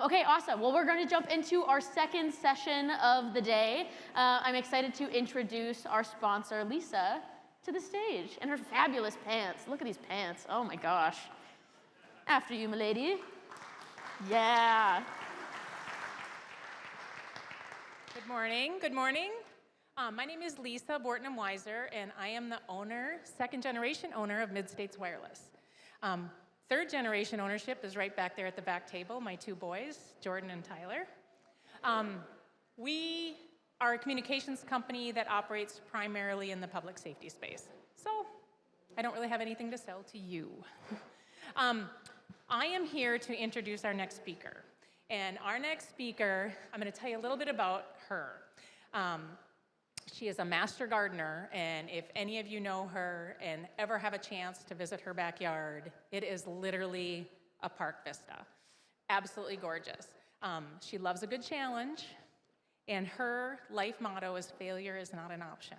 Okay, awesome. Well, we're going to jump into our second session of the day. I'm excited to introduce our sponsor, Lisa, to the stage, and her fabulous pants. Look at these pants. Oh my gosh. After you, milady. Yeah. Good morning. Good morning. My name is Lisa Borton Weiser, and I am the owner, second-generation owner of Mid-States Wireless. Third-generation ownership is right back there at the back table, my two boys, Jordan and Tyler. We are a communications company that operates primarily in the public safety space. So I don't really have anything to sell to you. I am here to introduce our next speaker. And our next speaker, I'm going to tell you a little bit about her. She is a master gardener, and if any of you know her and ever have a chance to visit her backyard, it is literally a park vista. Absolutely gorgeous. She loves a good challenge, and her life motto is failure is not an option.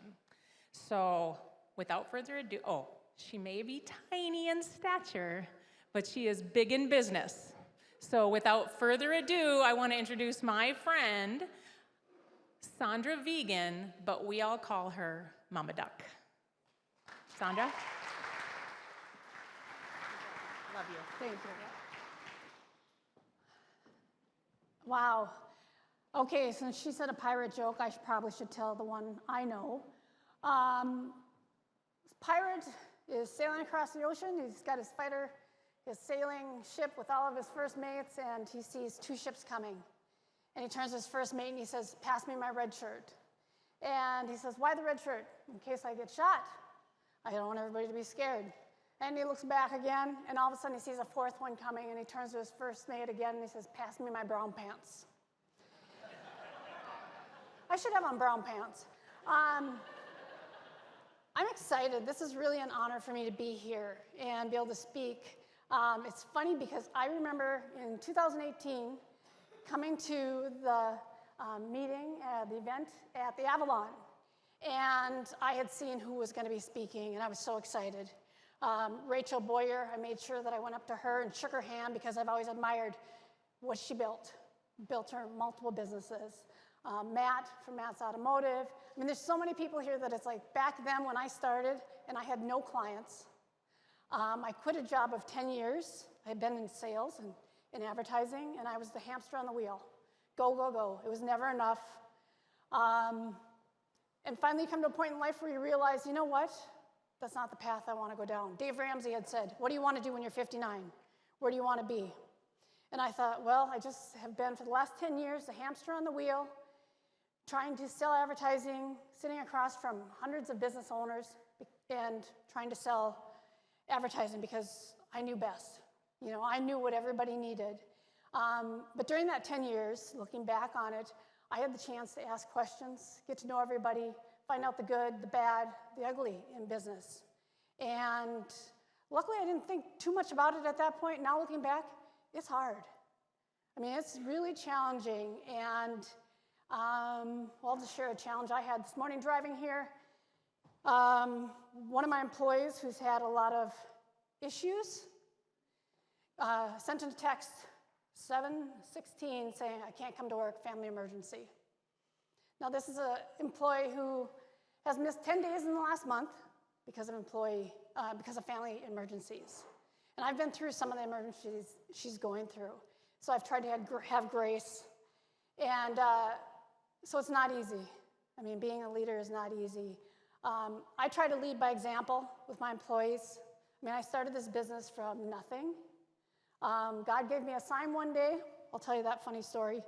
So without further ado, she may be tiny in stature, but she is big in business. So without further ado, I want to introduce my friend, Sandra Vigen, but we all call her Mama Duck. Sandra? Love you. Thank you. Wow. Okay, since she said a pirate joke, I probably should tell the one I know. Pirate is sailing across the ocean. He's got his fighter, his sailing ship with all of his first mates, and he sees two ships coming. And he turns to his first mate and he says, "Pass me my red shirt." And he says, "Why the red shirt?" "In case I get shot. I don't want everybody to be scared." And he looks back again, and all of a sudden he sees a fourth one coming, and he turns to his first mate again and he says, "Pass me my brown pants." I should have on brown pants. I'm excited. This is really an honor for me to be here and be able to speak. It's funny because I remember in 2018 coming to the meeting, the event at the Avalon, and I had seen who was going to be speaking, and I was so excited. Rachel Boyer, I made sure that I went up to her and shook her hand because I've always admired what she built. Built her multiple businesses. Matt from Matt's Automotive. I mean, there's so many people here that it's like back then when I started and I had no clients. I quit a job of 10 years. I had been in sales and in advertising, and I was the hamster on the wheel. Go, go, go. It was never enough. And finally you come to a point in life where you realize, you know what? That's not the path I want to go down. Dave Ramsey had said, "What do you want to do when you're 59? Where do you want to be?" And I thought, well, I just have been for the last 10 years the hamster on the wheel, trying to sell advertising, sitting across from hundreds of business owners and trying to sell advertising because I knew best. You know, I knew what everybody needed. But during that 10 years, looking back on it, I had the chance to ask questions, get to know everybody, find out the good, the bad, the ugly in business. And luckily, I didn't think too much about it at that point. Now looking back, it's hard. I mean, it's really challenging. And I'll just share a challenge I had this morning driving here. One of my employees who's had a lot of issues sent in a text 7/16 saying, "I can't come to work, family emergency." Now this is an employee who has missed 10 days in the last month because of family emergencies. And I've been through some of the emergencies she's going through. So I've tried to have grace. And so it's not easy. I mean, being a leader is not easy. I try to lead by example with my employees. I mean, I started this business from nothing. God gave me a sign one day. I'll tell you that funny story.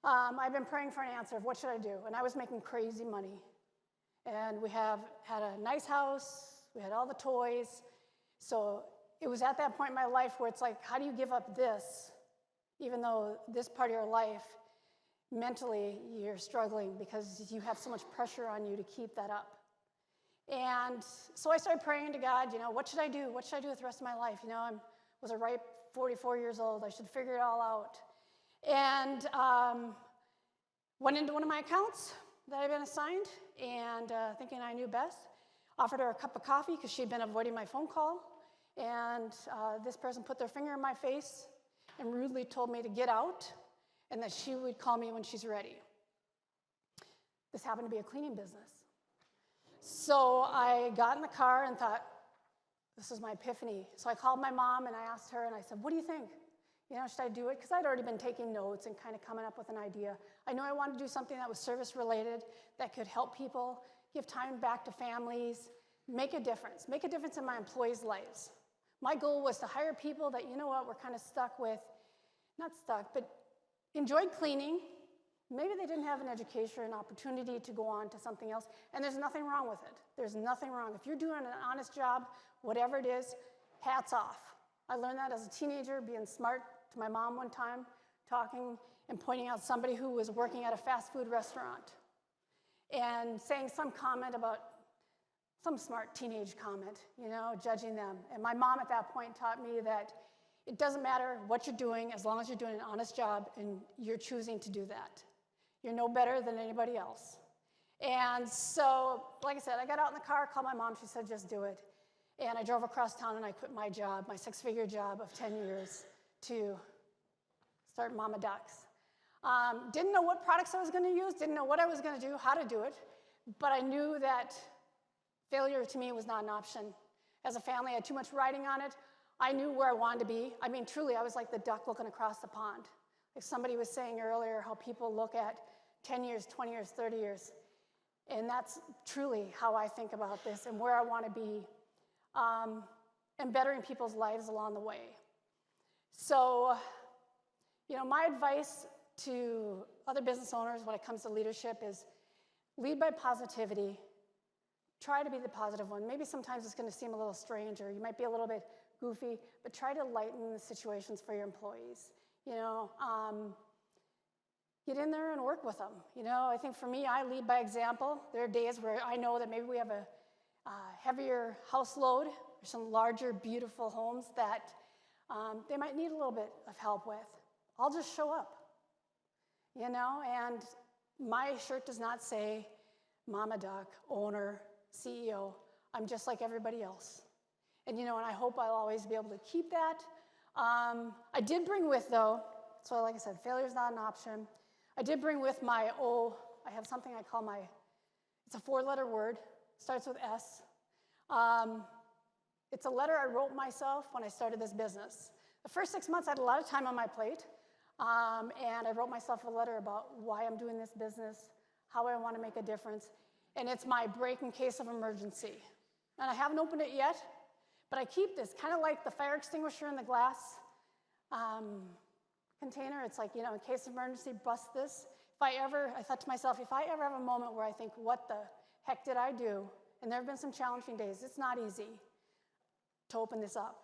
I've been praying for an answer of what should I do? And I was making crazy money. And we had a nice house. We had all the toys. So it was at that point in my life where it's like, how do you give up this, even though this part of your life, mentally, you're struggling because you have so much pressure on you to keep that up. And so I started praying to God, you know, what should I do? What should I do with the rest of my life? You know, I was a ripe 44 years old. I should figure it all out. And went into one of my accounts that I'd been assigned, and thinking I knew best, offered her a cup of coffee because she'd been avoiding my phone call. And this person put their finger in my face and rudely told me to get out and that she would call me when she's ready. This happened to be a cleaning business. So I got in the car and thought, this is my epiphany. So I called my mom and I asked her and I said, what do you think? Should I do it? Because I'd already been taking notes and kind of coming up with an idea. I knew I wanted to do something that was service related, that could help people, give time back to families, make a difference in my employees' lives. My goal was to hire people that, we're kind of stuck with, not stuck, but enjoyed cleaning. Maybe they didn't have an education or an opportunity to go on to something else, and there's nothing wrong with it. There's nothing wrong. If you're doing an honest job, whatever it is, hats off. I learned that as a teenager, being smart to my mom one time, talking and pointing out somebody who was working at a fast food restaurant and saying some comment about some smart teenage comment, judging them. And my mom at that point taught me that it doesn't matter what you're doing as long as you're doing an honest job and you're choosing to do that. You're no better than anybody else. And so, like I said, I got out in the car, called my mom, she said, just do it. And I drove across town and I quit my job, my 6-figure job of 10 years to start Mama Ducks. Didn't know what products I was going to use, didn't know what I was going to do, how to do it, but I knew that failure to me was not an option. As a family, I had too much riding on it. I knew where I wanted to be. I mean, truly, I was like the duck looking across the pond. Like somebody was saying earlier, how people look at 10 years, 20 years, 30 years. And that's truly how I think about this and where I want to be, and bettering people's lives along the way. So, my advice to other business owners when it comes to leadership is lead by positivity. Try to be the positive one. Maybe sometimes it's going to seem a little strange or you might be a little bit goofy, but try to lighten the situations for your employees. Get in there and work with them. I think for me, I lead by example. There are days where I know that maybe we have a heavier house load or some larger, beautiful homes that they might need a little bit of help with. I'll just show up, and my shirt does not say Mama Duck, owner, CEO. I'm just like everybody else. And I hope I'll always be able to keep that. I did bring with, though, so like I said, failure is not an option. I did bring with I have something I call it's a 4-letter word, starts with S. It's a letter I wrote myself when I started this business. The first 6 months, I had a lot of time on my plate, and I wrote myself a letter about why I'm doing this business, how I want to make a difference, and it's my break in case of emergency. And I haven't opened it yet, but I keep this, kind of like the fire extinguisher in the glass container. It's like, in case of emergency, bust this. I thought to myself, if I ever have a moment where I think, what the heck did I do? And there have been some challenging days. It's not easy to open this up.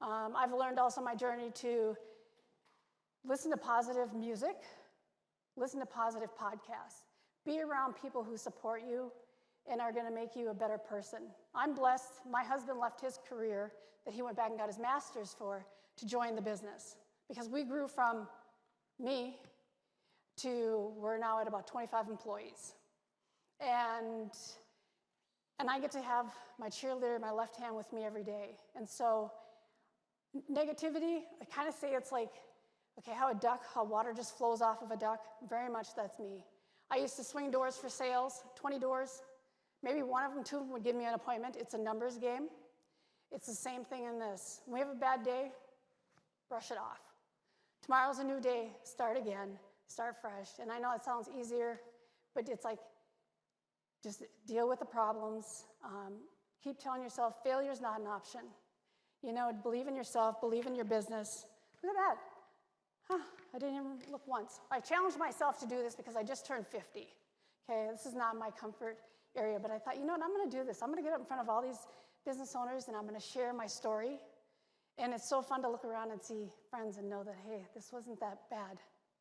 I've learned also my journey to listen to positive music, listen to positive podcasts, be around people who support you and are going to make you a better person. I'm blessed. My husband left his career that he went back and got his master's for to join the business because we grew from me to we're now at about 25 employees. And I get to have my cheerleader, my left hand with me every day. And so negativity, I kind of say it's like, okay, how water just flows off of a duck, very much that's me. I used to swing doors for sales, 20 doors. Maybe one of them, 2 of them would give me an appointment. It's a numbers game. It's the same thing in this. When we have a bad day, brush it off. Tomorrow's a new day, start again, start fresh. And I know it sounds easier, but it's like, just deal with the problems. Keep telling yourself failure is not an option. Believe in yourself, believe in your business. Look at that. I didn't even look once. I challenged myself to do this because I just turned 50. Okay, this is not my comfort area, but I thought, I'm going to do this. I'm going to get up in front of all these business owners and I'm going to share my story. And it's so fun to look around and see friends and know that, hey, this wasn't that bad.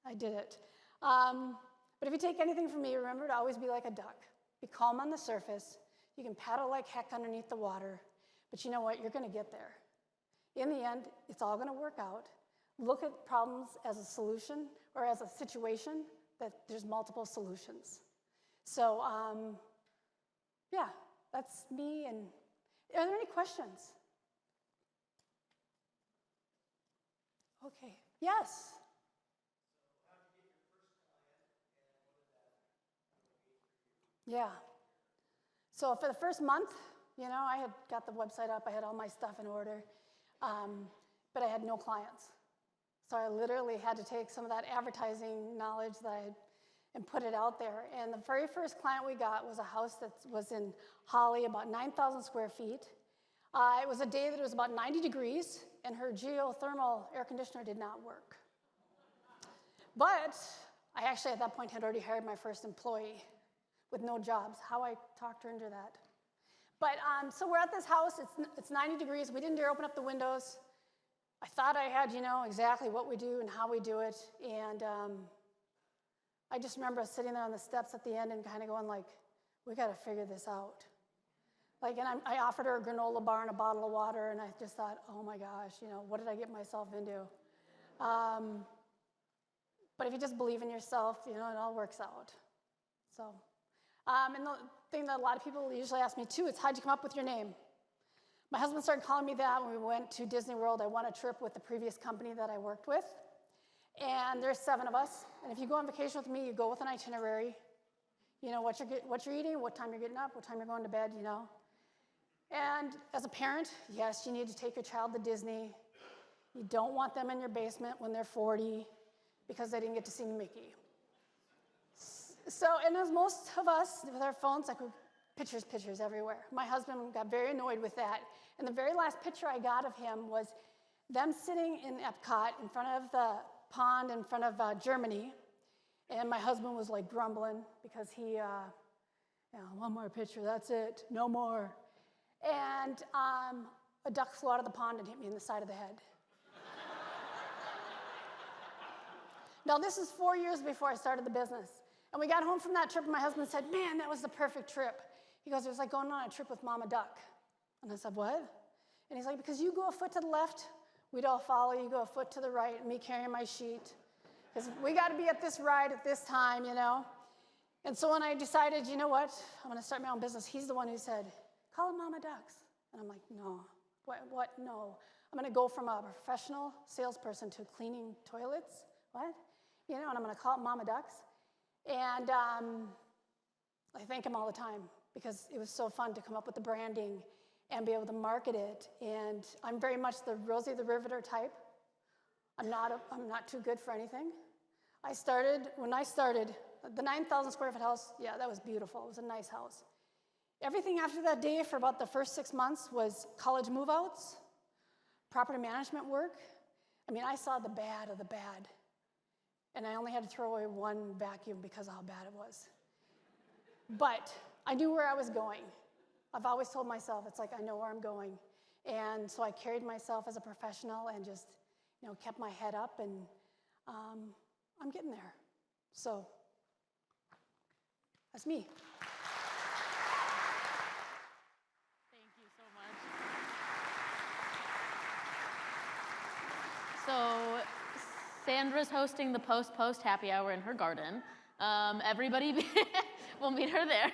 I did it. But if you take anything from me, remember to always be like a duck. Be calm on the surface. You can paddle like heck underneath the water, but you know what? You're going to get there. In the end, it's all going to work out. Look at problems as a solution or as a situation that there's multiple solutions. So, yeah, that's me. And are there any questions? Okay, Yes. Yeah. So for the first month, I had got the website up, I had all my stuff in order, but I had no clients. So I literally had to take some of that advertising knowledge that I had and put it out there. And the very first client we got was a house that was in Holly, about 9,000 square feet. It was a day that it was about 90 degrees, and her geothermal air conditioner did not work. But I actually, at that point, had already hired my first employee with no jobs. How I talked her into that. But so we're at this house. It's 90 degrees. We didn't dare open up the windows. I thought I had, exactly what we do and how we do it. And I just remember sitting there on the steps at the end and kind of going like, we got to figure this out. And I offered her a granola bar and a bottle of water, and I just thought, oh my gosh, what did I get myself into? But if you just believe in yourself, it all works out. So, and the thing that a lot of people usually ask me too is, how'd you come up with your name? My husband started calling me that when we went to Disney World. I won a trip with the previous company that I worked with. And there's 7 of us. And if you go on vacation with me, you go with an itinerary. You know what you're eating, what time you're getting up, what time you're going to bed, And as a parent, yes, you need to take your child to Disney. You don't want them in your basement when they're 40 because they didn't get to see Mickey. So, and as most of us with our phones, pictures everywhere. My husband got very annoyed with that. And the very last picture I got of him was them sitting in Epcot in front of the pond in front of Germany. And my husband was like grumbling because he, one more picture, that's it, no more. And a duck flew out of the pond and hit me in the side of the head. Now, this is 4 years before I started the business. And we got home from that trip, and my husband said, man, that was the perfect trip. He goes, it was like going on a trip with Mama Duck. And I said, what? And he's like, because you go a foot to the left, we'd all follow. You go a foot to the right, me carrying my sheet. Because we got to be at this ride at this time, And so when I decided, you know what, I'm going to start my own business, he's the one who said, call it Mama Ducks. And I'm like, no. What? No. I'm going to go from a professional salesperson to cleaning toilets. What? And I'm going to call it Mama Ducks. And I thank him all the time because it was so fun to come up with the branding and be able to market it. And I'm very much the Rosie the Riveter type. I'm not too good for anything. When I started, the 9,000 square foot house, yeah, that was beautiful. It was a nice house. Everything after that day for about the first 6 months was college move-outs, property management work. I saw the bad of the bad. And I only had to throw away one vacuum because of how bad it was. But I knew where I was going. I've always told myself, it's like I know where I'm going. And so I carried myself as a professional and just, kept my head up, and I'm getting there. So that's me. Thank you so much. So Sandra's hosting the post happy hour in her garden. Everybody, we'll meet her there.